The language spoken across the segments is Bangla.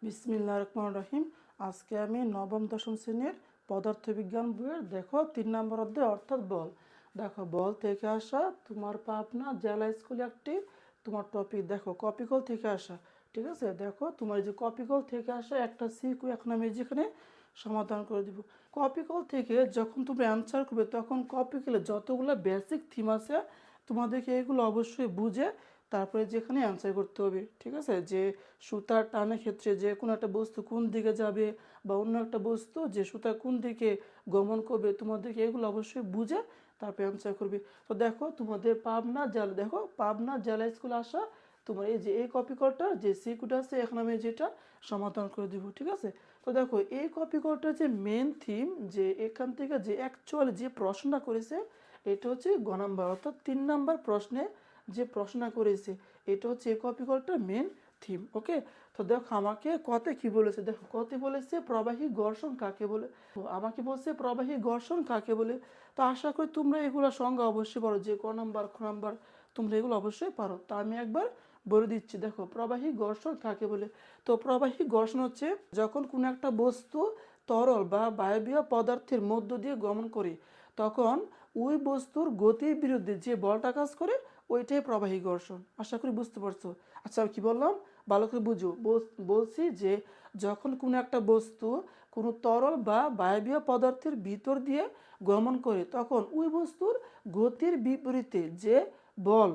বিসমিল্লাহির রহমানির রহিম। আজকে আমি নবম দশম শ্রেণীর পদার্থবিজ্ঞান বইয়ের দেখো 3 নম্বর অধ্যায় অর্থাৎ বল। দেখো বল থেকে আসা তোমার পাবনা জেলা স্কুলে একটি তোমার টপিক দেখো কপিকল থেকে আসা। ঠিক আছে, দেখো তোমার যে কপিকল থেকে আসা একটা সিকিউ এখন আমি যেখানে সমাধান করে দিব। কপিকল থেকে যখন তুমি অ্যান্সার করবে তখন কপিকলে যতগুলো বেসিক থিম আছে তোমাদেরকে এগুলো অবশ্যই বুঝে তারপরে যেখানে অ্যান্সার করতে হবে। ঠিক আছে, যে সুতার টানের ক্ষেত্রে যে কোনো একটা বস্তু কোন দিকে যাবে বা অন্য একটা বস্তু যে সুতা কোন দিকে গমন করবে তোমাদেরকে এগুলো অবশ্যই বুঝে তারপরে অ্যান্সার করবে। তো দেখো তোমাদের পাবনা জেলা, দেখো পাবনা জেলা স্কুল আসা তোমার এই যে এই কপি কলটা যে সিকিউটা আছে এখন আমি যেটা সমাধান করে দিব। ঠিক আছে, তো দেখো এই কপি কলটার যে মেন থিম যে এখান থেকে যে অ্যাকচুয়ালি যে প্রশ্নটা করেছে এটা হচ্ছে গ নাম্বার অর্থাৎ 3 নম্বর প্রশ্নে যে প্রশ্ন করেছে এটা হচ্ছে এই কপি কলটার মেন থিম। ওকে, তো দেখো আমাকে কতে কি বলেছে, দেখো কতে বলেছে প্রবাহী ঘর্ষণ কাকে বলে। তো আমাকে বলছে প্রবাহী ঘর্ষণ কাকে বলে। তো আশা করি তোমরা এগুলো সংজ্ঞা অবশ্যই পারো, যে ক নাম্বার খ নাম্বার তোমরা এগুলো অবশ্যই পারো। তা আমি একবার বলে দিচ্ছি, দেখো প্রবাহী ঘর্ষণ কাকে বলে। তো প্রবাহী ঘর্ষণ হচ্ছে যখন কোনো একটা বস্তু তরল বা বায়বীয় পদার্থের মধ্য দিয়ে গমন করে তখন ওই বস্তুর গতির বিরুদ্ধে যে বলটা কাজ করে ওইটাই প্রবাহী ঘর্ষণ। আশা করি বুঝতে পারছো। আচ্ছা কি বললাম ভালো করে বুঝো। বলছি যে যখন কোনো একটা বস্তু কোনো তরল বা বায়বীয় পদার্থের ভিতর দিয়ে গমন করে তখন ওই বস্তুর গতির বিপরীতে যে বল,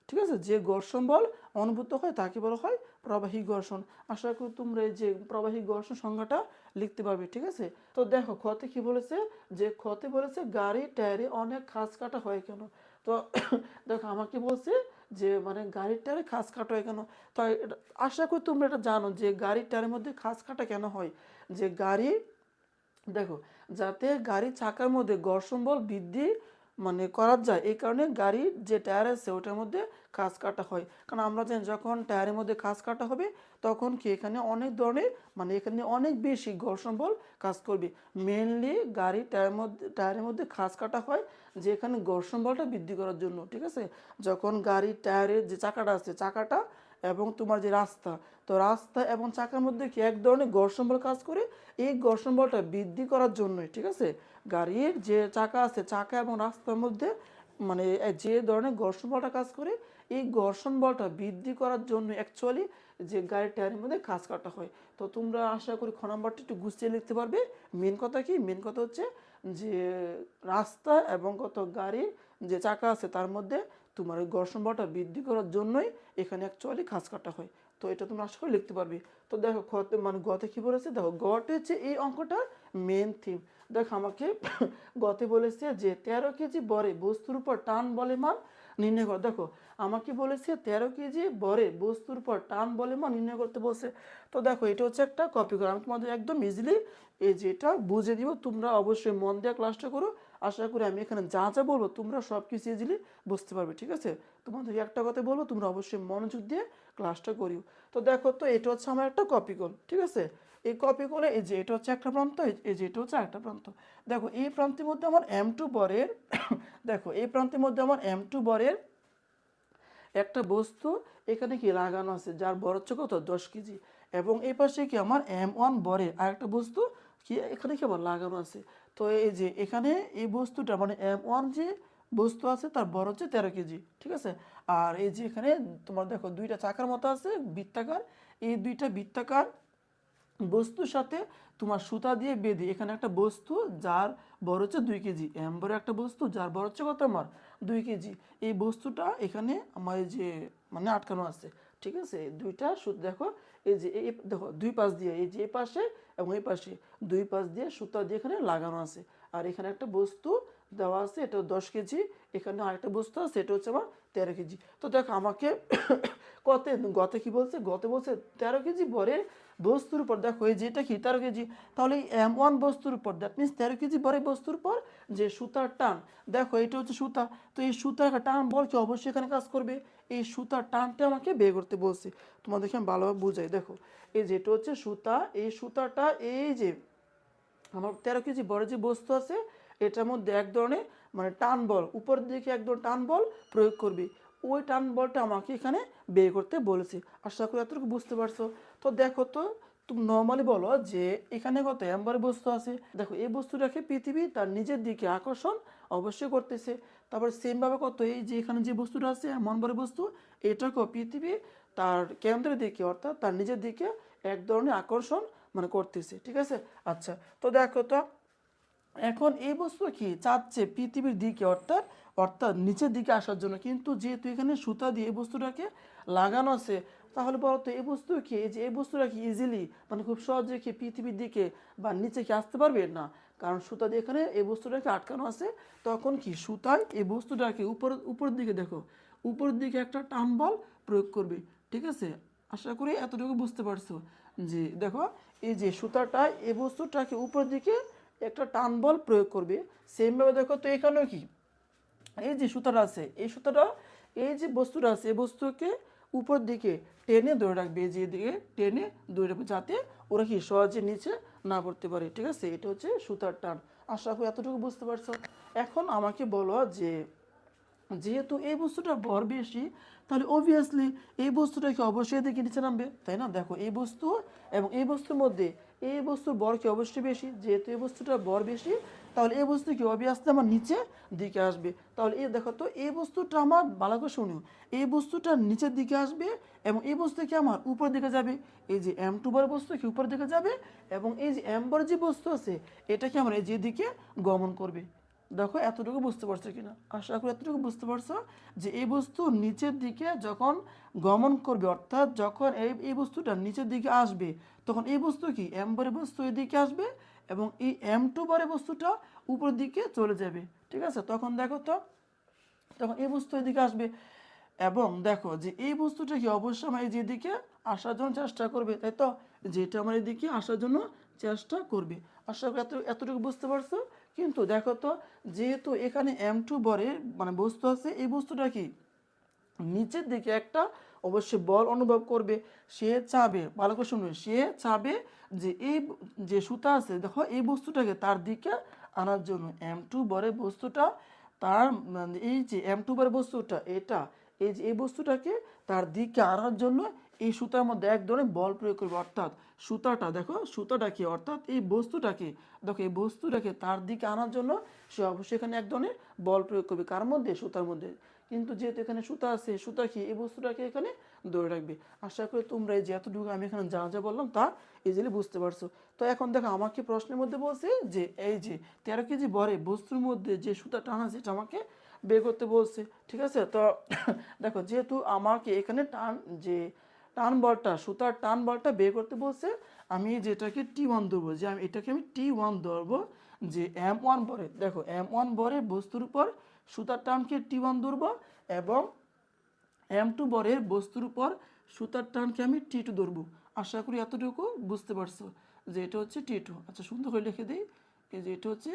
ঠিক আছে, যে ঘর্ষণ বল অনুভূত হয় তাকে বলা হয় প্রবাহী ঘর্ষণ। আশা করি তোমরা এই যে প্রবাহী ঘর্ষণ সংজ্ঞাটা লিখতে পারবে। ঠিক আছে, তো দেখো ক্ষতে কি বলেছে, যে ক্ষতে বলেছে গাড়ি টায়ারে অনেক খাঁজ কাটা হয় কেন। তো দেখো আমাকে বলছে যে মানে গাড়ির টায়ারে খাঁজ কাটা হয় কেন। তো আশা করি তোমরা এটা জানো যে গাড়ির টায়ারের মধ্যে খাঁজ কাটা কেন হয়। যে গাড়ি দেখো যাতে গাড়ির চাকার মধ্যে ঘর্ষণ বল বৃদ্ধি মানে করা যায় এই কারণে গাড়ির যে টায়ার আছে ওটার মধ্যে খাঁজ কাটা হয়। কারণ আমরা জানি যখন টায়ারের মধ্যে খাঁজ কাটা হবে তখন কি এখানে অনেক ধরনের মানে এখানে অনেক বেশি ঘর্ষণ বল কাজ করবে। মেনলি গাড়ির টায়ারের মধ্যে খাঁজ কাটা হয় যে এখানে ঘর্ষণ বলটা বৃদ্ধি করার জন্য। ঠিক আছে, যখন গাড়ির টায়ারের যে চাকাটা আছে চাকাটা এবং তোমার যে রাস্তা, তো রাস্তা এবং চাকার মধ্যে কি এক ধরনের ঘর্ষণ বল কাজ করে, এই ঘর্ষণ বলটা বৃদ্ধি করার জন্যই। ঠিক আছে, গাড়ির যে চাকা আছে চাকা এবং রাস্তার মধ্যে মানে যে ধরনের ঘর্ষণ বলটা কাজ করে এই ঘর্ষণ বলটা বৃদ্ধি করার জন্য অ্যাকচুয়ালি যে গাড়ির টায়ারের মধ্যে খাঁজ কাটা হয়। তো তোমরা আশা করি খ নম্বরটা একটু গুছিয়ে লিখতে পারবে। মেন কথা কি, মেন কথা হচ্ছে যে রাস্তা এবং কত গাড়ির যে চাকা আছে তার মধ্যে তোমার ওই ঘর্ষণ বলটা বৃদ্ধি করার জন্যই এখানে অ্যাকচুয়ালি খাঁজ কাটা হয়। তো এটা তুমি আশা করি লিখতে পারবে। তো দেখো খতে মানে গতে কি বলেছে, দেখো গতে হচ্ছে এই অঙ্কটার মেন থিম। দেখো আমাকে গতে বলেছে যে 13 কেজি বরে বস্তুর উপর টান বলে মান নির্ণয় কর। দেখো আমাকে বলেছে 13 কেজি বরে বস্তুর উপর টান বলে মান নির্ণয় করতে বলছে। তো দেখো এটা হচ্ছে একটা কপি করা, আমি তোমাদের একদম ইজিলি এই যেটা বুঝে দিব। তোমরা অবশ্যই মন দিয়ে ক্লাসটা করো। আশা করি আমি এখানে যা যা বলবো তোমরা সব কিছু ইজিলি বুঝতে পারবে। ঠিক আছে, তোমাদের একটা কথা বলবো, তোমরা অবশ্যই মনোযোগ দিয়ে ক্লাসটা করিও। তো দেখো তো এটা হচ্ছে আমার একটা কপি কল। ঠিক আছে, এই কপি করে এই যে এটা হচ্ছে একটা প্রান্ত, এই যে এটা হচ্ছে একটা প্রান্ত। দেখো এই প্রান্তের মধ্যে আমার M2 বরের দেখো এই প্রান্তের মধ্যে আমার M2 বরের একটা বস্তু এখানে কি লাগানো আছে যার বর হচ্ছে কত 10 কেজি, এবং এই পাশে কি আমার M1 বরের আর একটা বস্তু কি এখানে কি আবার লাগানো আছে। তো এই যে এখানে এই বস্তুটা মানে M1 যে বস্তু আছে তার বর হচ্ছে 13 কেজি। ঠিক আছে, আর এই যে এখানে তোমার দেখো দুইটা চাকার মতো আছে বৃত্তাকার, এই দুইটা বৃত্তাকার বস্তুর সাথে তোমার সুতা দিয়ে বেঁধে এখানে একটা বস্তু যার বড় হচ্ছে 2 কেজি, বড় একটা বস্তু যার বড় হচ্ছে কত আমার 2 কেজি, এই বস্তুটা এখানে আমার এই যে মানে আটকানো আছে। ঠিক আছে, দুইটা সুতা দেখো এই যে এই দেখো দুই পাশ দিয়ে এই যে এই পাশে এবং এই পাশে দুই পাশ দিয়ে সুতা দিয়ে এখানে লাগানো আছে। আর এখানে একটা বস্তু দেওয়া আছে এটা 10 কেজি, এখানে আরেকটা বস্তু আছে এটা হচ্ছে আমার 13 কেজি। তো দেখো আমাকে কতে গতে কি বলছে, গতে বলছে 13 কেজি ভরের বস্তুর উপর, দেখো এই যেটা কি 13 কেজি, তাহলে M1 বস্তুর উপর দ্যাট মিনস 13 কেজি ভরের বস্তুর উপর যে সুতার টান, দেখো এটা হচ্ছে সুতা, তো এই সুতার টান বল কি অবশ্যই এখানে কাজ করবে। এই সুতার টানটা আমাকে বের করতে বলছে, তোমাদেরকে আমি ভালোভাবে বুঝাই। দেখো এই যেটা হচ্ছে সুতা, এই সুতাটা এই যে আমার 13 কেজি বড় যে বস্তু আছে এটার মধ্যে এক ধরনের মানে টান বল উপর দিকে একদম টান বল প্রয়োগ করবি, ওই টান বলটা আমাকে এখানে বের করতে বলেছে। আশা করি এতটুকু বুঝতে পারছো। তো দেখো তো তুমি নর্মালি বলো যে এখানে কত এম্বারে বস্তু আছে, দেখো এই বস্তুটাকে পৃথিবী তার নিজের দিকে আকর্ষণ অবশ্যই করতেছে। তারপর সেম ভাবে কত এই যে এখানে যে বস্তুটা আছে এম্বারে বস্তু, এটাকেও পৃথিবী তার কেন্দ্রের দিকে অর্থাৎ তার নিজের দিকে এক ধরনের আকর্ষণ মানে করতেছে, ঠিক আছে। আচ্ছা, তো দেখো তো এখন এই বস্তু কি চাচ্ছে পৃথিবীর দিকে অর্থাৎ অর্থাৎ নিচের দিকে আসার জন্য, কিন্তু যেহেতু এখানে সুতা দিয়ে এই বস্তুটাকে লাগানো আছে, তাহলে বলতো এই বস্তু কি এই যে এই বস্তুটা কি ইজিলি মানে খুব সহজে কি পৃথিবীর দিকে বা নিচে কি আসতে পারবে না, কারণ সুতা দিয়ে এখানে এই বস্তুটাকে আটকানো আছে। তখন কি সুতায় এই বস্তুটাকে উপরের দিকে দেখো উপরের দিকে একটা টান বল প্রয়োগ করবে, ঠিক আছে। আশা করি এতটুকু বুঝতে পারছো। যে দেখো এই যে সুতাটা এই বস্তুটাকে উপরের দিকে একটা টান বল প্রয়োগ করবে। সেমভাবে দেখো তো এখানেও কি এই যে সুতাটা আছে এই সুতাটা এই যে বস্তুটা আছে এই বস্তুকে উপর দিকে টেনে ধরে রাখবে, এই যে এদিকে টেনে ধরে রাখবে যাতে ওরা কি সহজে নিচে না পড়তে পারে, ঠিক আছে। এটা হচ্ছে সুতার টান। আশা করি এতটুকু বুঝতে পারছো। এখন আমাকে বলো যে যেহেতু এই বস্তুটা ভর বেশি, তাহলে অবভিয়াসলি এই বস্তুটাকে অবশ্যই এদিকে নিচে নামবে, তাই না। দেখো এই বস্তু এবং এই বস্তুর মধ্যে এই বস্তুর ভর কি অবশ্যই বেশি, যেহেতু এই বস্তুটার ভর বেশি তাহলে এই বস্তু কি অবভিয়াসলি আমার নিচে দিকে আসবে। তাহলে এই দেখো তো এই বস্তুটা আমার ভালো করে শুনো, এই বস্তুটা নিচের দিকে আসবে এবং এই বস্তু কি আমার উপরের দিকে যাবে। এই যে M2 বার বস্তু কি উপরের দিকে যাবে এবং এই যে M বার যে বস্তু আছে এটা কি আমার এই যে দিকে গমন করবে। দেখো এতটুকু বুঝতে পারছো কিনা, আশা করি এতটুকু বুঝতে পারছো যে এই বস্তু নিচের দিকে যখন গমন করবে অর্থাৎ যখন এই বস্তুটা নিচের দিকে আসবে তখন এই বস্তু কি এম বারে বস্তু এদিকে আসবে এবং এই M2 বারে বস্তুটা উপরের দিকে চলে যাবে, ঠিক আছে। তখন দেখো তো তখন এই বস্তু এদিকে আসবে এবং দেখো যে এই বস্তুটা কি অবশ্যই আমার এই যেদিকে আসার জন্য চেষ্টা করবে, তাই তো, যেটা আমার এদিকে আসার জন্য চেষ্টা করবে। আশা করি এতটুকু বুঝতে পারছো। কিন্তু দেখো তো যেহেতু এখানে M2 বরের মানে বস্তু আছে এই বস্তুটা কি নিচের দিকে একটা অবশ্যই বল অনুভব করবে। সে চাবে ভালো করে শুনবে, সে চাবে যে এই যে সুতা আছে দেখো এই বস্তুটাকে তার দিকে আনার জন্য M2 বরের বস্তুটা তার মানে এই যে M2 বরের বস্তুটা এটা এই যে এই বস্তুটাকে তার দিকে আনার জন্য এই সুতার মধ্যে এক ধরনের বল প্রয়োগ করবে, অর্থাৎ সুতাটা দেখো সুতাটাকে অর্থাৎ এই বস্তুটাকে দেখো এই বস্তুটাকে তার দিকে আনার জন্য সে অবশ্যই এখানে এক ধরনের বল প্রয়োগ করবে, কার মধ্যে সুতার মধ্যে। কিন্তু যেহেতু এখানে সুতা আছে সুতা কি এই বস্তুটাকে এখানে ধরে রাখবে। আশা করি তোমরা এই যে এতটুকু আমি এখানে যা যা বললাম তা ইজিলি বুঝতে পারছো। তো এখন দেখো আমাকে প্রশ্নের মধ্যে বলছে যে এই যে 13 কেজি ভরে বস্তুর মধ্যে যে সুতা টান আছে সেটা আমাকে বের করতে বলছে, ঠিক আছে। তো দেখো যেহেতু আমাকে এখানে টান যে টান বলটা সুতার টান বলটা বের করতে বলছে, আমি যেটাকে T1 ধরবো, যে আমি এটাকে আমি T1 ধরবো। যে M1 ভরে দেখো M1 ভরে বস্তুর উপর সুতার টানকে T1 ধরবো এবং M2 ভরের বস্তুর উপর সুতার টানকে আমি T2 ধরবো। আশা করি এতটুকু বুঝতে পারছো যে এটা হচ্ছে T2। আচ্ছা সুন্দর করে লিখে দিই, এই যে এটা হচ্ছে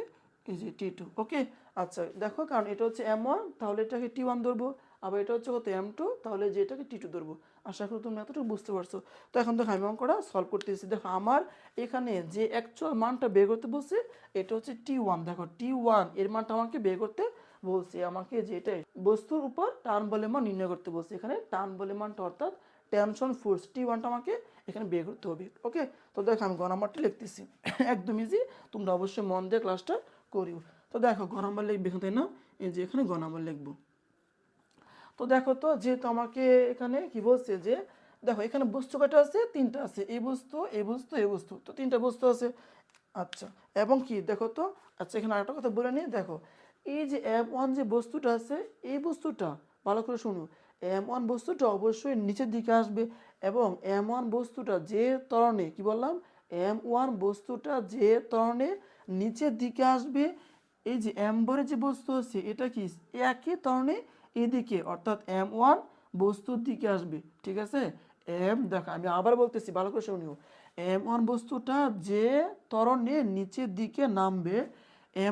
এই যে T2, ওকে। আচ্ছা দেখো কারণ এটা হচ্ছে M1 তাহলে এটাকে T1 ধরবো, আবার এটা হচ্ছে কত M2 তাহলে যে এটাকে T2 ধরবো। আশা করি তোমরা এতটুকু বুঝতে পারছো। তো এখন দেখো আমি অঙ্কটা সলভ করতেছি। দেখো আমার এখানে যে অ্যাকচুয়াল মানটা বের করতে বলছে এটা হচ্ছে T1। দেখো T1 এর মানটা আমাকে বের করতে বলছে, আমাকে যেটা বস্তুর উপর টান বলের মান নির্ণয় করতে বলছে। এখানে টান বলের মানটা অর্থাৎ টেনশন ফোর্স T1টা আমাকে এখানে বের করতে হবে, ওকে। তো দেখো আমি গ নাম্বারটা লিখতেছি একদম ইজি, তোমরা অবশ্যই মন দিয়ে ক্লাসটা করিও। তো দেখো গ নাম্বার লিখবে এখানে, তাই না, এই যে এখানে গ নাম্বার লিখবো। তো দেখো তো যেহেতু আমাকে এখানে কি বলছে যে দেখো এখানে বস্তু কয়টা আছে, তিনটা আছে, এই বস্তু এই বস্তু এই বস্তু, তো তিনটা বস্তু আছে। আচ্ছা এবং কি দেখো তো আচ্ছা এখানে আরেকটা কথা বলে নিই, দেখো এই যে M1 যে বস্তুটা আছে এই বস্তুটা ভালো করে শুনো, M1 বস্তুটা অবশ্যই নিচের দিকে আসবে এবং M1 বস্তুটা যে ত্বরণে কি বললাম M1 বস্তুটা যে ত্বরণে নিচের দিকে আসবে, এই যে M ভরে যে বস্তু আছে এটা কি একই ত্বরণে এদিকে অর্থাৎ M1 বস্তুর দিকে আসবে, ঠিক আছে। দেখো আমি আবার বলতেছি ভালো করে শুনিও, M1 বস্তুটা যে ত্বরণে নিচের দিকে নামবে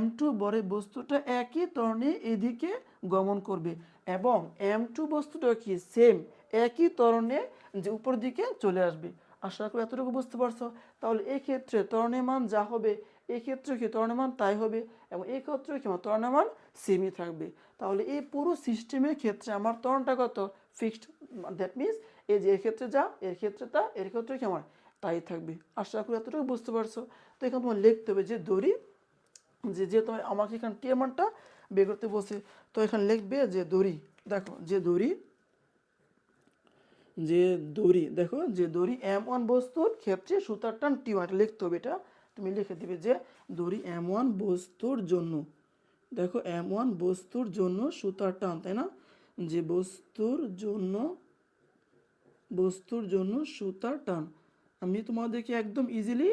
M2 বরে বস্তুটা একই ত্বরণে এদিকে গমন করবে এবং M2 বস্তুটা কি সেম একই ত্বরণে যে উপর দিকে চলে আসবে। আশা করি এতটুকু বুঝতে পারছো। তাহলে এই ক্ষেত্রে ত্বরণের মান যা হবে এই ক্ষেত্রে কি ত্বরণের মান তাই হবে এবং এই ক্ষেত্রে কি ত্বরণের মান সেমই থাকবে। তাহলে এই পুরো সিস্টেমের ক্ষেত্রে আমার ত্বরণটা কত ফিক্সড, দ্যাট মিনস এই যে এর ক্ষেত্রে যা এর ক্ষেত্রে তা এর ক্ষেত্রে কি আমার তাই থাকবে। আশা করি এতটুকু বুঝতে পারছো। তো এখানে তোমার লিখতে হবে যে দড়ি, যে তোমার আমাকে এখানে টি এর মানটা বের করতে বলছে, তো এখানে লিখবে যে দড়ি, দেখো যে দড়ি, দেখো যে দড়ি M1 বস্তুর ক্ষেত্রে সুতার টান T1, এটা লিখতে হবে। এটা তুমি লিখে দিবে যে দড়ি M1 বস্তুর জন্য, দেখো M1 বস্তুর জন্য সুতার টান, তাই না, যে বস্তুর জন্য সুতার টান। আমি তোমাদেরকে একদম ইজিলি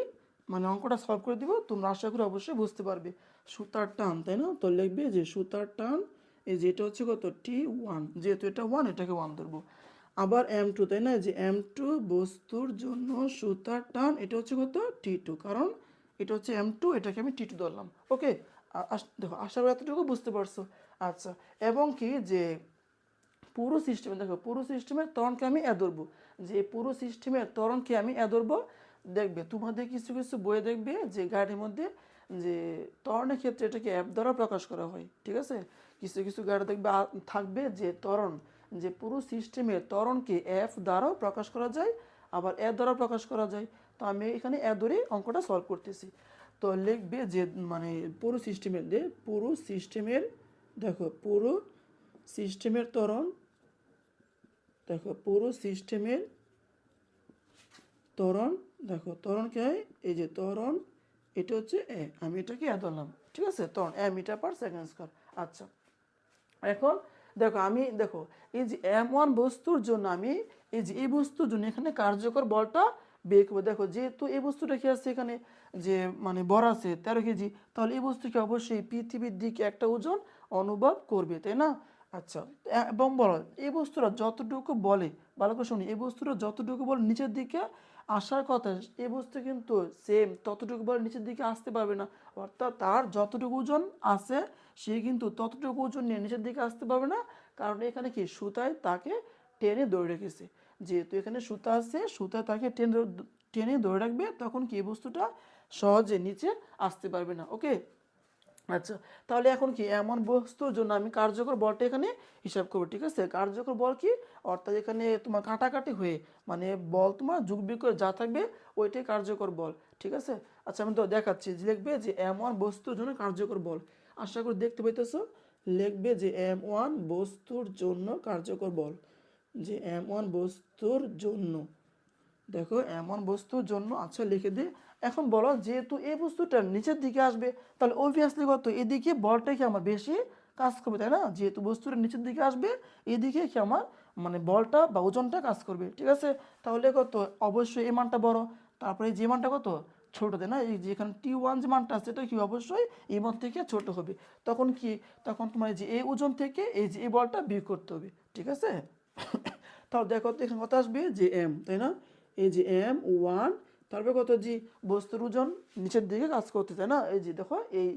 মানে অঙ্কটা সলভ করে দিব, তোমরা আশা করি অবশ্যই বুঝতে পারবে। সুতার টান, তাই না, তো লিখবে যে সুতার টান, এই যেটা হচ্ছে কত T1, যেহেতু এটা 1 এটাকে 1 ধরবো। আবার M2, তাই না, যে M2 বস্তুর জন্য সুতার টান, এটা হচ্ছে কত T2, কারণ এটা হচ্ছে M2, এটাকে আমি T2 ধরলাম। ওকে, দেখো আশা করি এতটুকু বুঝতে পারছো। আচ্ছা, এবং কি যে পুরো সিস্টেমে, দেখো পুরো সিস্টেমের ত্বরণকে আমি এ ধরবো, যে পুরো সিস্টেমের ত্বরণকে আমি এ ধরবো। দেখবে তোমাদের কিছু কিছু বইয়ে দেখবে যে গাড়ির মধ্যে যে ত্বরণের ক্ষেত্রে এটাকে অ্যাপ দ্বারা প্রকাশ করা হয়, ঠিক আছে। কিছু কিছু গাড়ি দেখবে থাকবে যে ত্বরণ, যে পুরো সিস্টেমের ত্বরণকে এফ দ্বারাও প্রকাশ করা যায়, আবার এ দ্বারা প্রকাশ করা যায়। তো আমি এখানে এ ধরে অঙ্কটা সলভ করতেছি। তো লিখবে যে মানে পুরো সিস্টেমের, দেখো পুরো সিস্টেমের ত্বরণ, দেখো পুরো সিস্টেমের ত্বরণ, দেখো ত্বরণ কে হয়, এই যে ত্বরণ, এটা হচ্ছে এ, আমি এটাকে এ ধরলাম, ঠিক আছে, ত্বরণ মিটার পার সেকেন্ড স্কয়ার। আচ্ছা, এখন দেখো আমি দেখো এই যে M1 বস্তুর জন্য আমি এই বস্তুর জন্য এখানে কার্যকর বলটা বের করবো। দেখো যেহেতু এই বস্তুটা কি আছে এখানে, যে মানে বর আছে 13 কেজি, তাহলে এই বস্তুকে অবশ্যই পৃথিবীর দিকে একটা ওজন অনুভব করবে, তাই না। আচ্ছা, এবং বলো এই বস্তুটা যতটুকু বলে, ভালো করে শুনি, এই বস্তুটা যতটুকু বলে নিচের দিকে আসার কথা, এই বস্তু কিন্তু সেম ততটুকু বলে নিচের দিকে আসতে পারবে না। অর্থাৎ তার যতটুকু ওজন আছে সে কিন্তু ততটুকু ওজন নিয়ে নিচের দিকে আসতে পারবে না, কারণ এখানে কি সুতায় তাকে টেনে ধরে রেখেছে। যেহেতু এখানে সুতা আছে, সুতা তাকে টেনে ধরে রাখবে, তখন কি এই বস্তুটা সহজে নিচে আসতে পারবে না। ওকে, আচ্ছা, তাহলে এখন কি এমন বস্তুর জন্য আমি কার্যকর বলটা এখানে হিসাব করবো, ঠিক আছে। কার্যকর বল কি, অর্থাৎ এখানে তোমার কাটাকাটি হয়ে মানে বল তোমার যোগ বিয়োগ করে যা থাকবে ওইটাই কার্যকর বল, ঠিক আছে। আচ্ছা, আমি তো দেখাচ্ছি, যে লিখবে যে M1 বস্তুর জন্য কার্যকর বল, আশা করি দেখতে পাইতেছো। লিখবে যে M1 বস্তুর জন্য কার্যকর বল, যে M1 বস্তুর জন্য, দেখো এমন বস্তুর জন্য, আচ্ছা লিখে দিই। এখন বলো যেহেতু এই বস্তুটা নিচের দিকে আসবে, তাহলে অবভিয়াসলি কত এদিকে বলটা কি আমার বেশি কাজ করবে, তাই না। যেহেতু বস্তুটা নিচের দিকে আসবে, এদিকে কি আমার মানে বলটা বা ওজনটা কাজ করবে, ঠিক আছে। তাহলে কত, অবশ্যই এই মানটা বড়, তারপরে যে মানটা কত ছোট, তাই না। এই যে এখানে T1 যে মানটা আছে এটা কি অবশ্যই এই মান থেকে ছোট হবে। তখন কি, তখন তোমার এই যে এই ওজন থেকে এই যে এই বলটা বিয়োগ করতে হবে, ঠিক আছে। তাহলে দেখো তো এখানে কত আসবে, যে M, তাই না, এই যে M1, তারপরে কত জি, বস্তুর ওজন নিচের দিকে কাজ করতে, তাই না। এই যে দেখো এই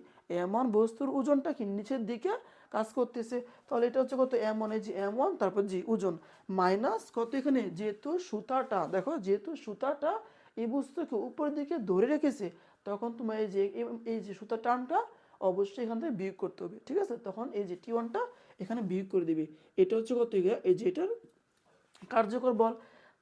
M1 বস্তুর ওজনটা কি নিচের দিকে কাজ করতেছে, তাহলে এটা হচ্ছে কত M1, এই যে M1, তারপর জি ওজন মাইনাস কত, এখানে যেহেতু সুতাটা, দেখো যেহেতু সুতাটা এই বস্তুকে উপরের দিকে ধরে রেখেছে, তখন তোমার এই যে সুতার টানটা অবশ্যই এখান থেকে বিয়োগ করতে হবে, ঠিক আছে। তখন এই যে T1টা এখানে বিয়োগ করে দিবে। এটা হচ্ছে কত, এই যে এটার কার্যকর বল,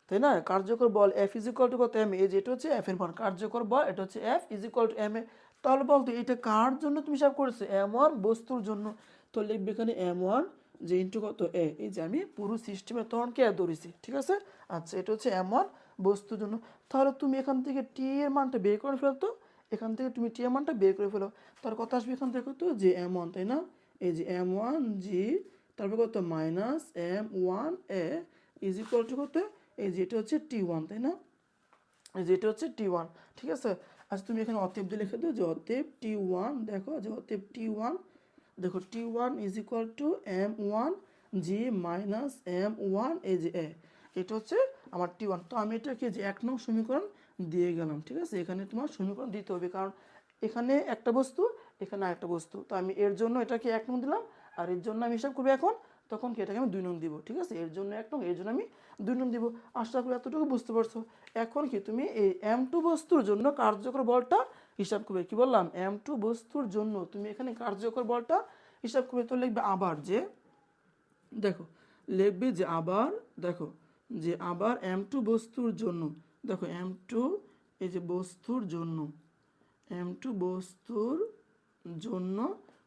তাই না। কার্যকর বল F ইজ ইকুয়াল টু কত M, এই যে এটা হচ্ছে F এর মান, কার্যকর বল এটা হচ্ছে F is equal two M এ। তাহলে বলতো এটা কার জন্য তুমি হিসাব করেছো, M1 বস্তুর জন্য। তো লিখবে এখানে M1 যে ইন্টু কত এ, এই যে আমি পুরো সিস্টেমের তখনকে এ ধরেছি, ঠিক আছে। আচ্ছা, এটা হচ্ছে M1 বস্তুর জন্য। তাহলে তুমি এখান থেকে T এর মানটা বের করে ফেলতো, এখান থেকে তুমি T এর মানটা বের করে ফেলো, তার কথা আসবে এখান থেকে তো যে M1, তাই না, এই যে M1 জি, তারপর কত minus M1 A is equal two কত, এই যে এটা হচ্ছে T1, তাই না, এই যে এটা হচ্ছে T1, ঠিক আছে। আচ্ছা, তুমি এখানে অতএব দিয়ে লিখে দিও যে অতএব T1, দেখো যে অতএব T1, দেখো T1 is equal two M1 G minus M1 এই যে এ, এটা হচ্ছে আমার T1। তো আমি এটাকে যে 1 নং সমীকরণ দিয়ে গেলাম, ঠিক আছে। এখানে তোমার সমীকরণ দিতে হবে, কারণ এখানে একটা বস্তু, এখানে আরেকটা বস্তু, তো আমি এর জন্য এটাকে 1 নং দিলাম, আর এর জন্য আমি হিসাব করবো এখন, তখন কি এটাকে আমি 2 নং দিব, ঠিক আছে। এর জন্য 1 নং, এর জন্য আমি 2 নং দিব। আশা করি এতটুকু বুঝতে পারছো। এখন কি তুমি এই M2 বস্তুর জন্য কার্যকর বলটা হিসাব করবে, কি বললাম, M2 বস্তুর জন্য তুমি এখানে কার্যকর বলটা হিসাব করবে। তো লিখবে আবার যে, দেখো লিখবে যে আবার, দেখো যে আবার M2 বস্তুর জন্য, দেখো m2 এই যে বস্তুর জন্য, m2 বস্তুর জন্য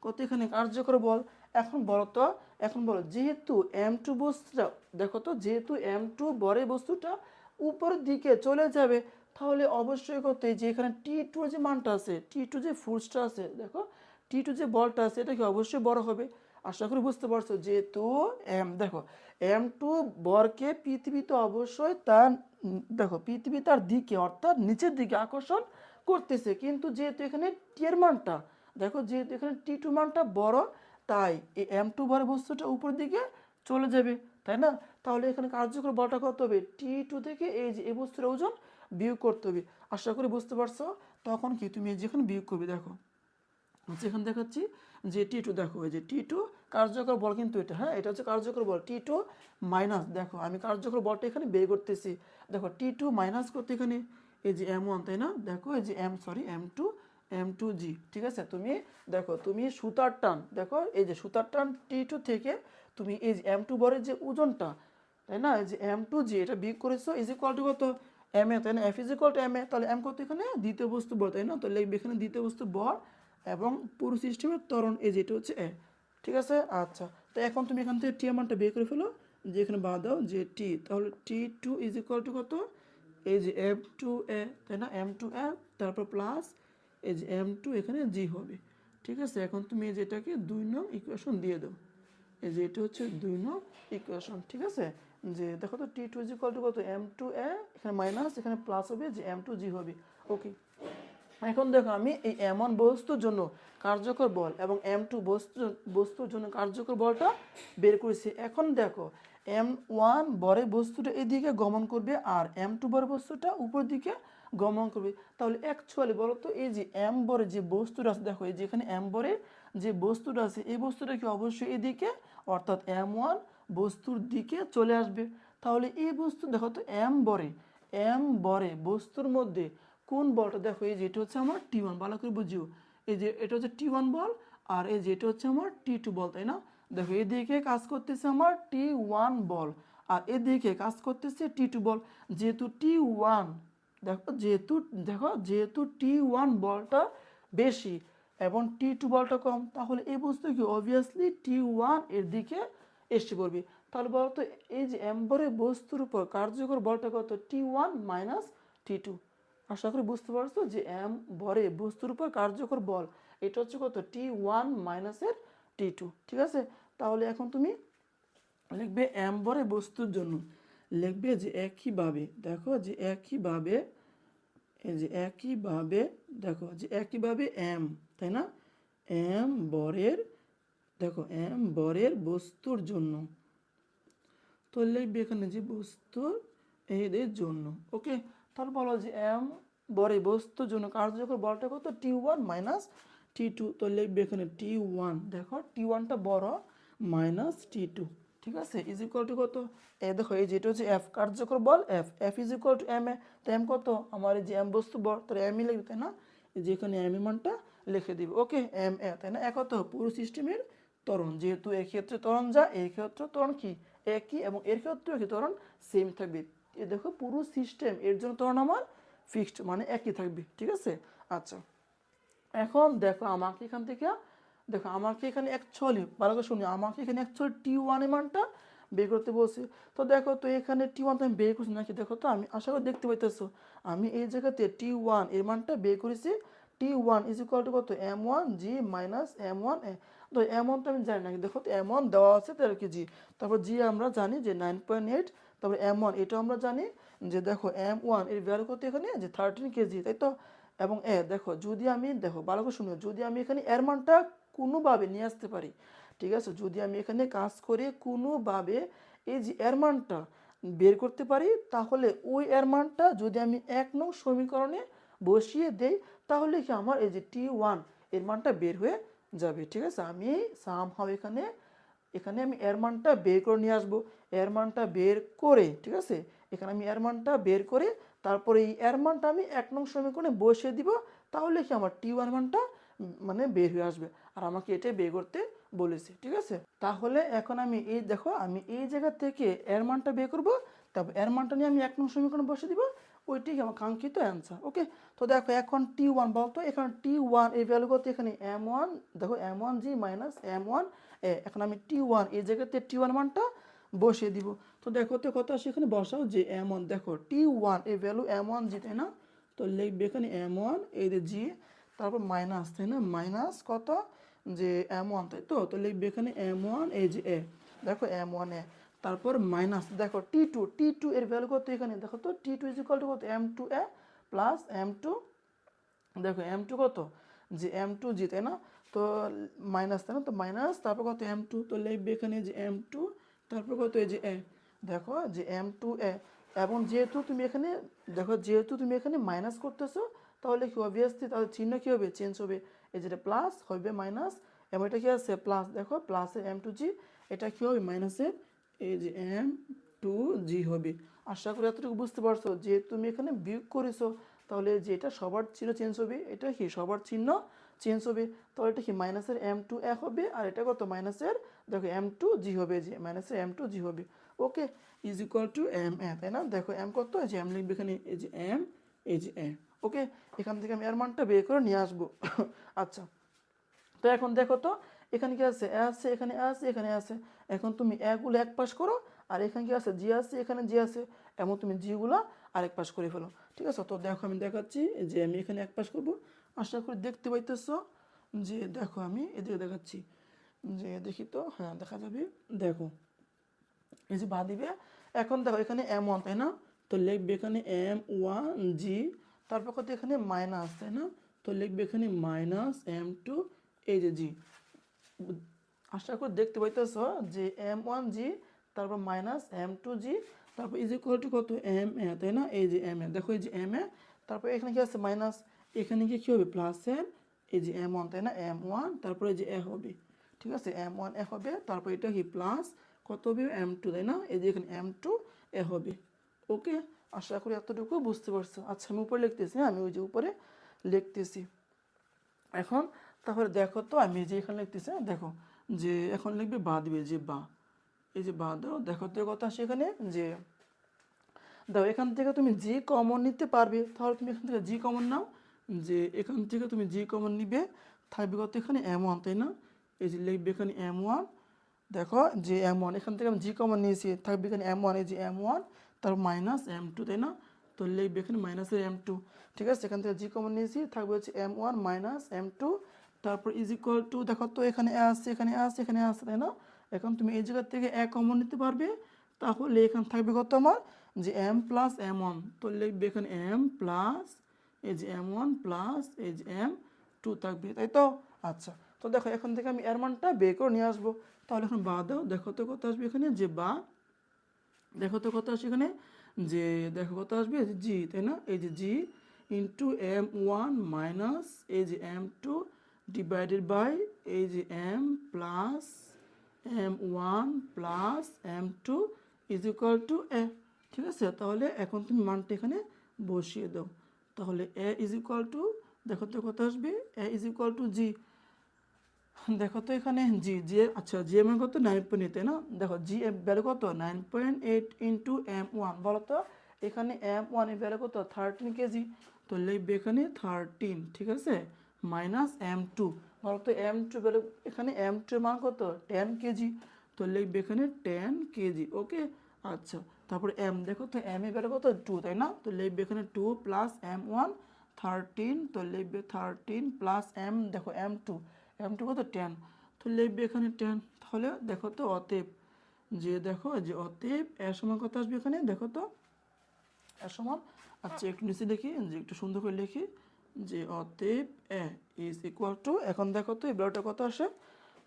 কত এখানে কার্যকর বল। এখন বলো তো, এখন বলো যেহেতু m2 বস্তুটা, দেখো তো যেহেতু m2 বরে বস্তুটা উপরের দিকে চলে যাবে, তাহলে অবশ্যই কত এই যে এখানে t2 যে মানটা আছে, t2 যে ফোর্সটা আছে, দেখো t2 যে বলটা আছে এটা কি অবশ্যই বড় হবে। আশা করি বুঝতে পারছো। যেহেতু দেখো m2 বরকে পৃথিবীতে অবশ্যই তার দেখো পৃথিবী তার দিকে অর্থাৎ নিচের দিকে আকর্ষণ করতেছে, কিন্তু যেহেতু এখানে টি এর মানটা, দেখো যেহেতু এখানে t2 মানটা বড়, তাই এই m2 বড় বস্তুটা উপরের দিকে চলে যাবে, তাই না? তাহলে এখানে কার্যকর বলটা কত হবে, t2 থেকে এই যে এই বস্তুর ওজন বিয়োগ করতে হবে। আশা করি বুঝতে পারছো। তখন কি তুমি যেখানে বিয়োগ করবে, দেখো যেখানে দেখাচ্ছি যে t2, দেখো এই যে t2 কার্যকর বল কিন্তু এটা, হ্যাঁ এটা হচ্ছে কার্যকর বল t2 মাইনাস, দেখো আমি কার্যকর বলটা এখানে বের করতেছি, দেখো t2 মাইনাস করতে এখানে এই যে m1, তাই না? দেখো এই যে m2g, ঠিক আছে? তুমি দেখো তুমি সুতার টান, দেখো এই যে সুতার টান t2 থেকে তুমি এই যে m2 বরের যে ওজনটা, তাই না, এই যে m2g এটা বিয়োগ করেছো ইজ ইকুয়াল টু কত ma, তাই না? f is equal two ma, তাহলে m কত এখানে দ্বিতীয় বস্তু বল, তাই না? তো লিখবে এখানে দ্বিতীয় বস্তু বল এবং পুরো সিস্টেমের ত্বরণ, এই যেটা হচ্ছে এ, ঠিক আছে? আচ্ছা, তো এখন তুমি এখান থেকে টি এর মানটা বের করে ফেলো, যে এখানে বাদ দাও যে টি, তাহলে t2 ইজ ইকুয়াল টু কত, এই যে f2a, তাই না, m2a, তারপর প্লাস এই যে m2 এখানে g হবে, ঠিক আছে? এখন তুমি যেটাকে 2 নং ইকুয়েশন দিয়ে দাও, এই যে এটা হচ্ছে 2 নং ইকুয়েশন, ঠিক আছে? যে দেখো তো টি2 ইজ ইকুয়াল টু কত m2a, এখানে মাইনাস এখানে প্লাস হবে যে m2g হবে। ওকে, এখন দেখো আমি এই m1 বস্তুর জন্য কার্যকর বল এবং m2 বস্তুর জন্য কার্যকর বলটা বের করেছি। এখন দেখো m1 বরে বস্তুটা এদিকে গমন করবে আর m2 বরে বস্তুটা উপর দিকে গমন করবে। তাহলে অ্যাকচুয়ালি বলো তো এই যে m বরে যে বস্তুটা আছে, দেখো এই যে এখানে m বরে যে বস্তুটা আছে এই বস্তুটা কি অবশ্যই এদিকে অর্থাৎ m1 বস্তুর দিকে চলে আসবে। তাহলে এই বস্তু দেখো তো m বরে বস্তুর মধ্যে কোন বলটা, দেখো এই যে এটা হচ্ছে আমার টি1, ভালো করে বুঝিও, এই যে এটা হচ্ছে টি1 বল আর এই যে এটা হচ্ছে আমার টি2 বল, তাই না? দেখো এদিকে কাজ করতেছে আমার টি1 বল আর এদিকে কাজ করতেছে টি2 বল। যেহেতু টি1, যেহেতু টি1 বলটা বেশি এবং টি2 বলটা কম, তাহলে এই বস্তু কি অবভিয়াসলি টি1 এর দিকে এসে পড়বে। তাহলে বলতো এই যে এম্বরের বস্তুর উপর কার্যকর বলটা কত, টি1 মাইনাস টি2। আশা করি বুঝতে পারছো যে এম বরে বস্তুর উপর কার্যকর বল এটা হচ্ছে কত, টি1 মাইনাসের টি2, ঠিক আছে? তাহলে এখন তুমি লিখবে এম বরে বস্তুর জন্য, লিখবে যে একইভাবে, দেখো যে একইভাবে, এই যে একইভাবে, দেখো যে একইভাবে এম, তাই না, এম বরের, দেখো এম বরের বস্তুর জন্য, তো লিখবে এখানে যে বস্তুর এদের জন্য। ওকে, তাহলে বলো যে এম বরে বস্তুর জন্য কার্যকর বলটা কত, টি1 মাইনাস টি2, তো লিখবে এখানে টি1, দেখো টি1টা বড় মাইনাস টি2, ঠিক আছে? ইজ ইকুয়াল টু কত, দেখো এই যেটা হচ্ছে এফ কার্যকর বল, F is equal to M A, তো এম কত আমার এই যে এম বস্তু বল, তাহলে এমই লিখবে, তাই না? এই যে এখানে এম এর মানটা লিখে দিবে। ওকে, এম এ, তাই না? কত পুরো সিস্টেমের ত্বরণ, যেহেতু এই ক্ষেত্রে ত্বরণ যা এই ক্ষেত্রে ত্বরণ কি একই এবং এর ক্ষেত্রেও কি ত্বরণ সেম থাকবে। এ দেখো পুরো সিস্টেম এর জন্য ত্বরণ আমার ফিক্সড মানে একই থাকবে, ঠিক আছে? আচ্ছা, এখন দেখো আমাকে এখান থেকে, দেখো আমাকে এখানে অ্যাকচুয়ালি ভালো করে শুনি, আমাকে এখানে অ্যাকচুয়ালি টি1 এর মানটা বের করতে বলছি। তো দেখো তো এখানে টি1 তো আমি বের করছি নাকি, দেখো তো আমি আশা করি দেখতে পাইতেছো আমি এই জায়গাতে টি1 এর মানটা বের করেছি। টি1 ইজ ইকুয়াল টু কত, m1g মাইনাস m1a, তো m1 তো আমি জানি না, দেখো তো m1 দেওয়া আছে 13 কেজি, তারপর জি আমরা জানি যে 9.8, তারপর m1 এটাও আমরা জানি যে দেখো m1 এর ভ্যালু কত এখানে যে 13 কেজি, তাই তো? এবং এ দেখো যদি আমি, দেখো ভালো করে শুনো, যদি আমি এখানে এর মানটা কোনোভাবে নিয়ে আসতে পারি, ঠিক আছে, যদি আমি এখানে কাজ করে কোনোভাবে এই যে এর মানটা বের করতে পারি, তাহলে ওই এর মানটা যদি আমি 1 নং সমীকরণে বসিয়ে দেই, তাহলে কি আমার এই যে টি1 এর মানটা বের হয়ে যাবে, ঠিক আছে? আমি সামহাও এখানে এখানে আমি এর মানটা বের করে নিয়ে আসবো, এর মানটা বের করে, ঠিক আছে, এখানে আমি এর মানটা বের করে তারপরে এই এর মানটা আমি 1 নং সমীকরণে বসিয়ে দিব, তাহলে কি আমার টি1 মানটা মানে বের হয়ে আসবে। আর আমাকে এটাই বের করতে বলেছে, ঠিক আছে? তাহলে এখন আমি এই দেখো আমি এই জায়গা থেকে এর মানটা বের করব, তারপর এর মানটা নিয়ে আমি 1 নং সমীকরণে বসিয়ে দিব, ওইটি আমার কাঙ্ক্ষিত অ্যান্সার। ওকে, তো দেখো এখন T1 বলতো, এখানে T1 এই ভ্যালু কত, এখানে M1, দেখো M1G মাইনাস M1A। এখন আমি T1 এই জায়গাতে T1 মানটা বসিয়ে দিব। তো দেখো তো কত আসে, এখানে বসাও যে M1, দেখো T1 এই ভ্যালু M1G, তাই না? তো লিখবে এখানে M1 এই যে G, তারপর মাইনাস, তাই না, মাইনাস কত যে M1, তাই তো? তো লিখবে এখানে M1 এই যে A, দেখো M1A, তারপর মাইনাস দেখো T2 এর ভ্যালু কত, এখানে দেখো তো T2 ইজ ইকুয়াল টু কত, M2A প্লাস M2, দেখো M2 কত, যে M2G, তাই না? তো মাইনাস, তাই না, তো মাইনাস তারপর কত M2, তো লিখবে এখানে যে M2, তারপর কত এই যে A, দেখো যে M2A। এবং যেহেতু তুমি এখানে দেখো, যেহেতু তুমি এখানে মাইনাস করতেছো, তাহলে কি অবভিয়াসলি তাহলে চিহ্ন কি হবে, চেঞ্জ হবে, এই যেটা প্লাস হবে মাইনাস, এবং এটা কি আছে প্লাস, দেখো প্লাসের M2G, এটা কি হবে মাইনাসের এই যে M2G হবে। আশা করি এতটুকু বুঝতে পারছো, যে তুমি এখানে বিয়োগ করেছো, তাহলে যে এটা সবার চিহ্ন চেঞ্জ হবে, এটা কি সবার চিহ্ন চেঞ্জ হবে, তাহলে এটা কি মাইনাসের M2A হবে, আর এটা কত মাইনাসের দেখো M2G হবে, যে মাইনাসের M2G হবে। ওকে, ইজ ইকুয়াল টু MA, তাই না? দেখো M কত, এই যে M লিখবে এখানে এই যে M এই যে A। ওকে, এখান থেকে আমি এর মানটা বের করে নিয়ে আসবো। আচ্ছা, তো এখন দেখো তো এখানে কি আছে, এ আছে, এখানে এ আছে, এখানে আছে। এখন তুমি এগুলো এক পাশ করো, আর এখানে কি আছে, জি আছে, এখানে জি আছে, এমন তুমি জিগুলো আরেক পাশ করে ফেলো। ঠিক আছে, তো দেখো আমি দেখাচ্ছি যে আমি এখানে এক পাশ করবো। আশা করি দেখতে পাইতেছো, যে দেখো আমি এদিকে দেখাচ্ছি, যে দেখি তো, হ্যাঁ দেখা যাবে। দেখো এই যে বা দিবে, এখন দেখো এখানে M1, তাই না? তো লিখবে এখানে M1G, তারপর কত এখানে মাইনাস, তাই না? তো লিখবে এখানে মাইনাস M2 এই যে G। আশা করি দেখতে পাইতেছো যে M1G, তারপর মাইনাস M2G, তারপর ইজ ইকুয়াল টু কত MA, তাই না? এই যে MA, দেখো এই যে MA, তারপর এখানে কি আছে মাইনাস, এখানে কি হবে প্লাসের এই যে M1, তাই না, M1, তারপরে এই যে A হবে। ঠিক আছে, M1A হবে, তারপর এটা কি প্লাস কত হবে M2, তাই না? এই যে এখানে M2A হবে। ওকে, আশা করি এতটুকু বুঝতে পারছো। আচ্ছা আমি উপরে লিখতেছি, আমি ওই যে উপরে লিখতেছি এখন। তাহলে দেখো তো আমি যে এখানে লিখতেছি, দেখো যে এখন লিখবে বা দিবে, যে বা, এই যে বা দাও, দেখো তো কথা সেখানে যে দাও, এখান থেকে তুমি জি কমন নিতে পারবে, তাহলে তুমি এখান থেকে জি কমন নাও, যে এখান থেকে তুমি জি কমন নিবে, থাকবে কত এখানে M1, তাই না? এই যে লিখবে এখানে M1, দেখো যে M1 এখান থেকে আমি জি কমন নিয়েছি, থাকবে এখানে M1, এই যে M1, তার মাইনাস M2, তাই না? তো লিখবে এখানে মাইনাসের M2। ঠিক আছে, এখান থেকে জি কমন নিয়েছি, থাকবে হচ্ছে M1 মাইনাস M2, তারপর ইজ ইকুয়াল টু দেখো তো এখানে আসছে, এখানে আসছে, এখানে আসছে, তাই না? এখন তুমি এই জায়গা থেকে এক কমন নিতে পারবে, তাহলে এখানে থাকবে কত আমার, যে M প্লাস M1, তো লিখবে এখানে M প্লাস এই যে M1 প্লাস এই যে M2 থাকবে, তাই তো? আচ্ছা, তো দেখো এখন থেকে আমি এর মানটা বের করে নিয়ে আসবো। তাহলে এখন বা দাও, দেখো তো কত আসবে এখানে, যে বা, দেখো তো কত আসবে এখানে, যে দেখো কত আসবে জি, তাই না? এই যে জি ইন্টু M1 মাইনাস এই যে M2 ডিভাইডেড বাই এই যে M plus M1 plus M2 is equal two A। ঠিক আছে, তাহলে এখন তুমি মানটা এখানে বসিয়ে দাও। তাহলে A ইজ ইকুয়াল টু, দেখো তো কত আসবে, A ইজ ইকুয়াল টু জি, দেখো তো এখানে জি জি, আচ্ছা জি এম কত 9.8, তাই না? দেখো জি এর ভ্যালু কত 9.8 ইন্টু M1, বলো তো এখানে M1 এর ভ্যালু কত 13 কেজি, তো লিখবে এখানে 13, ঠিক আছে, মাইনাস M2, বলো তো M2 ভ্যালু, এখানে M2 এর মান কত 10 কেজি, তো লিখবে এখানে 10 কেজি। ওকে, আচ্ছা, তারপরে M, দেখো তো M এর ভ্যালু কত 2, তাই না? তো লিখবে এখানে 2 প্লাস M1 13, তো লিখবে 13 প্লাস M, দেখো M2 কত 10, তো লিখবে এখানে 10। তাহলে দেখো তো অতএব, যে দেখো যে অতএব এর সমান কত আসবে এখানে, দেখো তো এর সমান, আচ্ছা একটু নিচে লিখি, যে একটু সুন্দর করে লিখি, যে অতএব এ ইজ ইকুয়াল টু, এখন দেখো তো এই ব্লকটা কত আসে,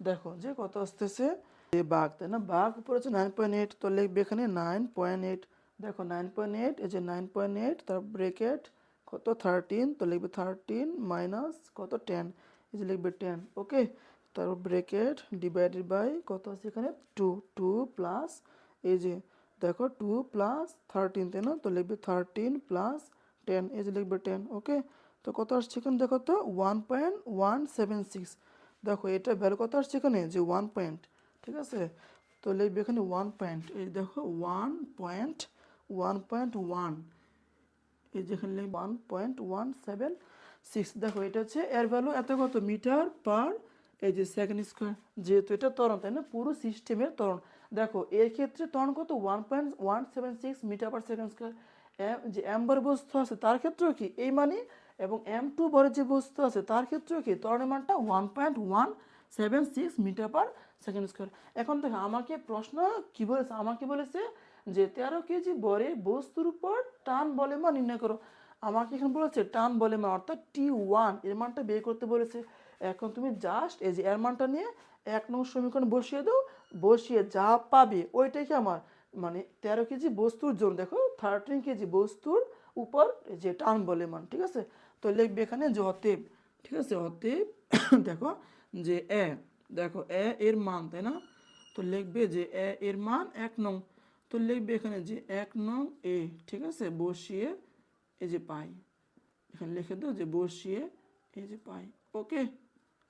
দেখো যে কত আসতেছে, যে বাঘ, তাই না? বাঘ উপরে হচ্ছে 9.8, তো লিখবে এখানে 9.8, দেখো 9.8, এই যে 9.8, তার ব্রেকেট কত 13, তো লিখবে 13 মাইনাস কত 10, এই যে লিখবে 10। ওকে, তারপর ব্রেকেট ডিভাইডেড বাই কত আছে এখানে 2 প্লাস এই যে দেখো 2 প্লাস 13, তাই না? তো লিখবে 13 প্লাস 10, এই যে লিখবে 10। ওকে, তো কত আসছে এখানে, দেখো তো 1.176, দেখো এটা ভ্যালু কত আসছে এখানে, যে 1 পয়েন্ট, ঠিক আছে, তো লিখবে এখানে 1 পয়েন্ট, এই দেখো 1.1, এই যেখানে 1.176, দেখো এটা হচ্ছে এর ভ্যালু এত কত মিটার পার এই যে সেকেন্ড স্কোয়ার, যেহেতু এটা ত্বরণ তাই না, পুরো সিস্টেমের ত্বরণ। দেখো এর ক্ষেত্রে ত্বরণ কত 1.176 মিটার পার সেকেন্ড স্কোয়ার। যে এম বস্তু আছে তার ক্ষেত্রেও কি এই মানে, এবং M2 ভরের যে বস্তু আছে তার ক্ষেত্রেও কি ত্বরণের মানটা 1.176 মিটার পার সেকেন্ড স্কোয়ার। এখন দেখো আমাকে প্রশ্ন কি বলেছে, আমাকে বলেছে যে 13 কেজি ভরের বস্তুর উপর টান বলে মান নির্ণয় করো। আমাকে এখানে বলেছে টান বলে মান অর্থাৎ T1 এর মানটা বের করতে বলেছে। এখন তুমি জাস্ট এই যে এর মানটা নিয়ে 1 নং সমীকরণ বসিয়ে দাও, বসিয়ে যা পাবে ওইটাই কি আমার মানে 13 কেজি বস্তুর জন্য দেখো 13 কেজি বস্তুর উপর যে টান বলে মান, ঠিক আছে। তো লিখবে এখানে যে অতএব, ঠিক আছে, অতএব দেখো যে দেখো এর মান তাই না, তো লিখবে যে এর মান 1 নং, তো লিখবে এখানে যে 1 নং ঠিক আছে, বসিয়ে এই যে পাই, এখানে লিখে দাও যে বসিয়ে এই যে পাই। ওকে,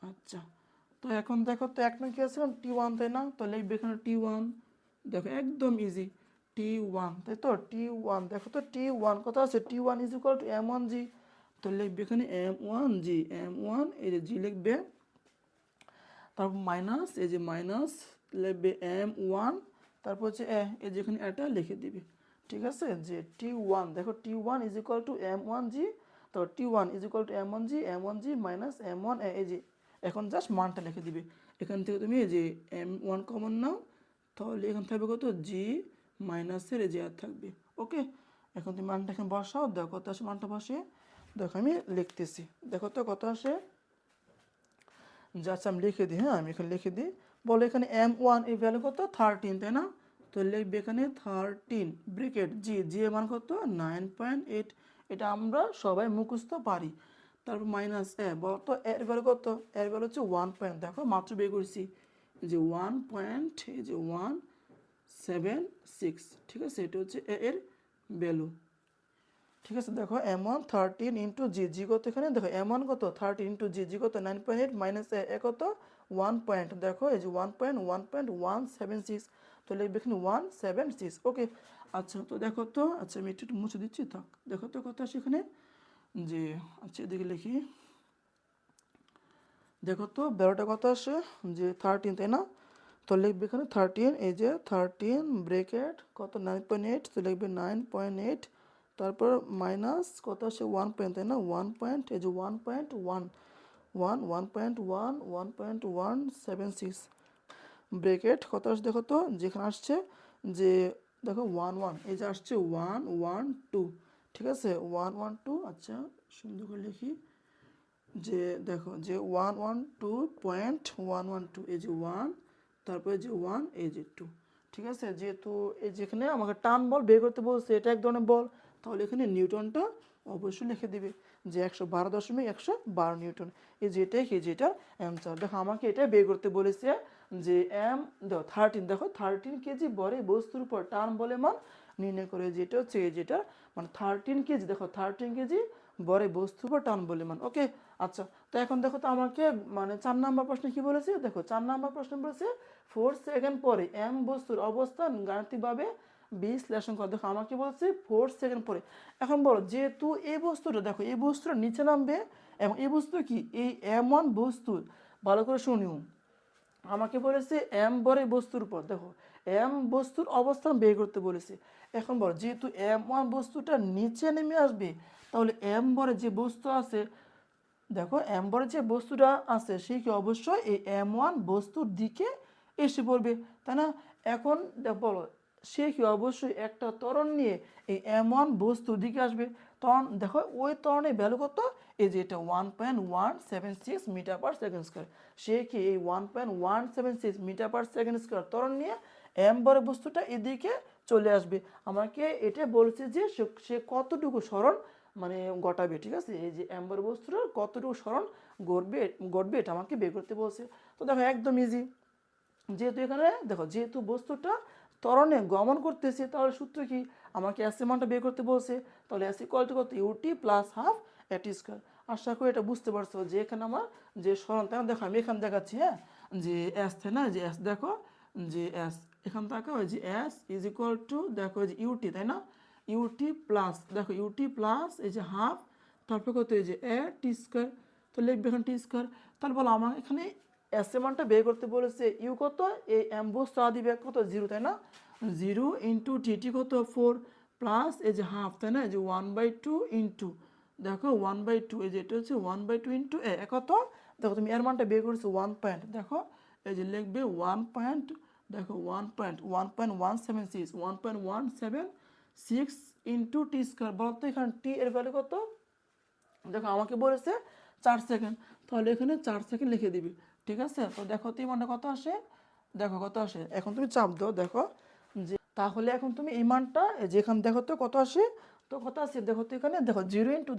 আচ্ছা। তো এখন দেখো তো 1 নং কি আছে T1 তাই না, তো লিখবে এখানে T1, দেখো একদম ইজি T1 তাই তো, T1 দেখো তো T1 কত আছে, T1 is equal two M1G, তো লিখবে এখানে M1G, M1 এই যে জি লিখবে, তারপর মাইনাস এই যে মাইনাস লিখবে M1, তারপর হচ্ছে এই যেখানে এটা লিখে দিবে, ঠিক আছে। যে T1 দেখো T1 is equal two M1G, তো T1 is equal two M1G, M1G minus M1 এই যে, এখন জাস্ট মানটা লিখে দিবে। এখান থেকে তুমি এই যে M1 কমন নাও, তাহলে এখান থাকবে কত জি মাইনাসের এই যে আর থাকবে। ওকে, এখন তুমি মানটা এখানে বসাও, দেখো কত আসে মানটা বসে, দেখো আমি লিখতেছি, দেখো তো কত আসে, জাস্ট আমি লিখে দিই, হ্যাঁ আমি এখানে লিখে দিই। বলো এখানে M1 এই ভ্যালু কত 13 তাই না, তো লিখবে এখানে 13 ব্রিকেট জি, জি এর মান কত 9.8, এটা আমরা সবাই মুখস্থ পারি। তারপর মাইনাস বলো তো এর ভ্যালু কত, এর ভ্যালু হচ্ছে 1 পয়েন্ট, দেখো মাত্র বের করছি যে 1 পয়েন্ট এই যে 176, ঠিক আছে, এটা হচ্ছে এর ভ্যালু, ঠিক আছে। দেখো M1 13 ইন্টু জি, জি কত এখানে দেখো M1 কত 13 ইন্টু জি, জি কত 9.8 মাইনাস কত 1 পয়েন্ট, দেখো এই যে 1.176, তো লিখবে এখানে 176। ওকে, আচ্ছা তো দেখো তো, আচ্ছা আমি একটু মুছে দিচ্ছি থাক, দেখো তো কত আসে এখানে যে, আচ্ছা এদিকে লিখি, দেখো তো বেরোটা কত আসে যে 13 তাই না, তো লিখবে এখানে 13 এই যে 13 ব্রেকেট কত 9.8, তো লিখবে 9.8, তারপর মাইনাস কত আসে 1 পয়েন্ট তাই না, 1 পয়েন্ট এই যে 1.176 ব্রেকেট কত আসছে দেখো তো, যেখানে আসছে যে দেখো 1 এই যে আসছে 112, ঠিক আছে 112, আচ্ছা সুন্দর করে লিখি যে দেখো যে 112.112 এই যে 1, তারপরে যে 1 এই যে 2, ঠিক আছে। যেহেতু এই যেখানে আমাকে টান বল বের করতে বলছে, এটা এক ধরনের বল, তাহলে এখানে নিউটনটা অবশ্যই লিখে দিবে যে 112.112 নিউটন, এই যেটাই কি যেটা অ্যান্সার। দেখো আমাকে এটা বের করতে বলেছে যে দেখো 13, দেখো 13 কেজি বরে বস্তুর উপর টান বলে মান নির্ণয় করে, যেটা হচ্ছে যেটা মানে 13 কেজি, দেখো 13 কেজি বরে বস্তুর উপর টান বলে মান। ওকে, আচ্ছা তো এখন দেখো তো আমাকে মানে 4 নাম্বার প্রশ্নে কি বলেছে, দেখো 4 নাম্বার প্রশ্ন বলেছে 4 সেকেন্ড পরে এম বস্তুর অবস্থান গাণিতিকভাবে বিশ্লেষণ করো। দেখো আমাকে বলছে 4 সেকেন্ড পরে, এখন বলো যেহেতু এই বস্তুটা দেখো এই বস্তুটা নিচে নামবে, এবং এই বস্তু কি এই M1 বস্তু, ভালো করে শুনিও, আমাকে বলেছে এম বরে বস্তুর উপর, দেখো এম বস্তুর অবস্থান বের করতে বলেছে। এখন বলো যেহেতু M1 বস্তুটা নিচে নেমে আসবে, তাহলে এম বরে যে বস্তু আছে, দেখো এম বরে যে বস্তুটা আছে সে কি অবশ্যই এই M1 বস্তুর দিকে এসে পড়বে তাই না। এখন বলো সে কি অবশ্যই একটা ত্বরণ নিয়ে এই M1 বস্তুর দিকে আসবে, তখন দেখো ওই ত্বরণের ভ্যালু কত, এই যে এটা 1.176 মিটার পার সেকেন্ড স্কোয়ার, সে কি এই 1.176 মিটার পার সেকেন্ড স্কোয়ার ত্বরণ নিয়ে এম বরে বস্তুটা এদিকে চলে আসবে। আমাকে এটা বলছে যে সে কতটুকু সরণ মানে ঘটাবে, ঠিক আছে, এই যে এম্বার বস্তুটা কতটুকু সরণ ঘটবে এটা আমাকে বের করতে বলছে। তো দেখো একদম ইজি, যেহেতু এখানে দেখো যেহেতু বস্তুটা ত্বরণে গমন করতেছে, তাহলে সূত্র কি আমাকে এস এর মানটা বের করতে বলছে, তাহলে এস ইকুয়াল টু কত ইউটি প্লাস হাফ এটি স্কোয়ার। আশা করি এটা বুঝতে পারছো যে এখানে আমার যে সরণ, তাই না, দেখো আমি এখানে দেখাচ্ছি, হ্যাঁ যে এস তাই না, যে এস দেখো যে এস এখান থেকে ওই যে এস ইজ ইকুয়াল টু দেখো যে ইউটি তাই না, ইউটি প্লাস, দেখো ইউটি প্লাস এই যে হাফ, তারপর কত এই যে এ টি স্কোয়ার, তো লিখবে এখানে টি স্কোয়ার। তাহলে বলো আমার এখানে এস এর মানটা বের করতে বলেছে, ইউ কত, এই অ্যাম্বোস তা দিবে কত 0, তাই না? 0 ইন্টু টি কত 4 প্লাস এই যে হাফ, তাই না? এই যে 1/2 ইন্টু, দেখো 1/2 এই যে এটা হচ্ছে 1/2 ইন্টু এ কত, দেখো তুমি এর মানটা বের করেছো 1 পয়েন্ট, দেখো এই যে লিখবে 1 পয়েন্ট, দেখো 1.176 1.176 ইন্টু টি স্কোয়ার। বলো তো এখানে টি এর ভ্যালু কত, দেখো আমাকে বলেছে 4 সেকেন্ড, তাহলে এখানে 4 সেকেন্ড লিখে দিবি, ঠিক আছে? তো দেখো তো এই মানটা কত আসে, দেখো কত আসে, এখন তুমি চাপ দাও, দেখো যে তাহলে এখন তুমি এই মানটা যেখানে দেখো তো কত আসে, তো কত আসে দেখো তো এখানে, দেখো 0 ইন্টু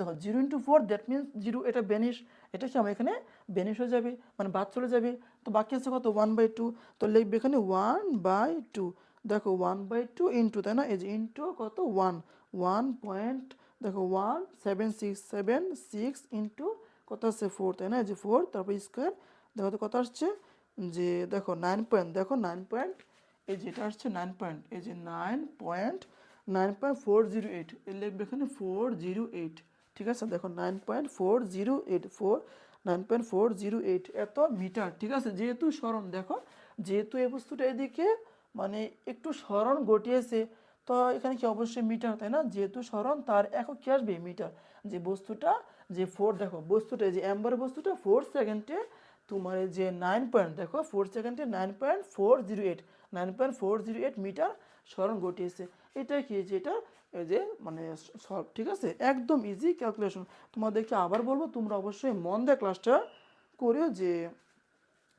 4 দ্যাট মিনস 0, এটা বেনিশ, এটা কি আমার এখানে বেনিশ হয়ে যাবে, মানে বাদ চলে যাবে। তো বাকি আছে কত 1/2, তো লিখবে এখানে 1/2, দেখো 1/2 ইন্টু, তাই না? এই যে ইন্টু কত 1 পয়েন্ট, দেখো 1.7676 ইন্টু কত আছে 4, তাই না? এই যে 4, তারপর স্কোয়ার, দেখো তো কত আসছে, যে দেখো 9 পয়েন্ট, দেখো 9 পয়েন্ট, এই যেটা আসছে 9 পয়েন্ট, এই যে 9.408, এর লিখবে এখানে 408, ঠিক আছে? দেখো 9.408 এত মিটার, ঠিক আছে? যেহেতু স্মরণ, দেখো যেহেতু এই বস্তুটা এদিকে মানে একটু স্মরণ ঘটিয়েছে, তো এখানে কি অবশ্যই মিটার, তাই না? যেহেতু স্মরণ তার একক কি আসবে মিটার, যে বস্তুটা যে 4, দেখো বস্তুটা যে অ্যাম্বার বস্তুটা 4 সেকেন্ডে তোমার এই যে 9 পয়েন্ট, দেখো 4 সেকেন্ডে 9.408 মিটার স্মরণ ঘটিয়েছে। এটা কি যে এটা এই যে মানে সলভ, ঠিক আছে? একদম ইজি ক্যালকুলেশন। তোমাদেরকে আবার বলবো তোমরা অবশ্যই মন দিয়ে ক্লাসটা করিও, যে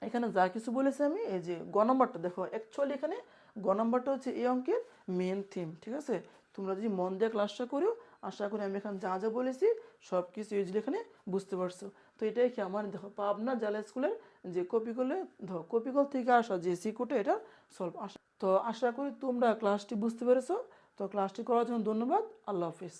এখানে যা কিছু বলেছি আমি, এই যে গ নম্বরটা দেখো, অ্যাকচুয়ালি এখানে গ নম্বরটা হচ্ছে এই অঙ্কের মেন থিম, ঠিক আছে? তোমরা যদি মন দিয়ে ক্লাসটা করো, আশা করি আমি এখানে যা যা বলেছি সব কিছু ইজিলি এখানে বুঝতে পারছো। তো এটাই কি আমার দেখো পাবনা জেলা স্কুলের যে কপিকলে, ধরো কপিকল থেকে আসা যে সিকোটা এটা সলভ। তো আশা করি তোমরা ক্লাসটি বুঝতে পেরেছো। তো ক্লাসটি করার জন্য ধন্যবাদ, আল্লাহ হাফিজ।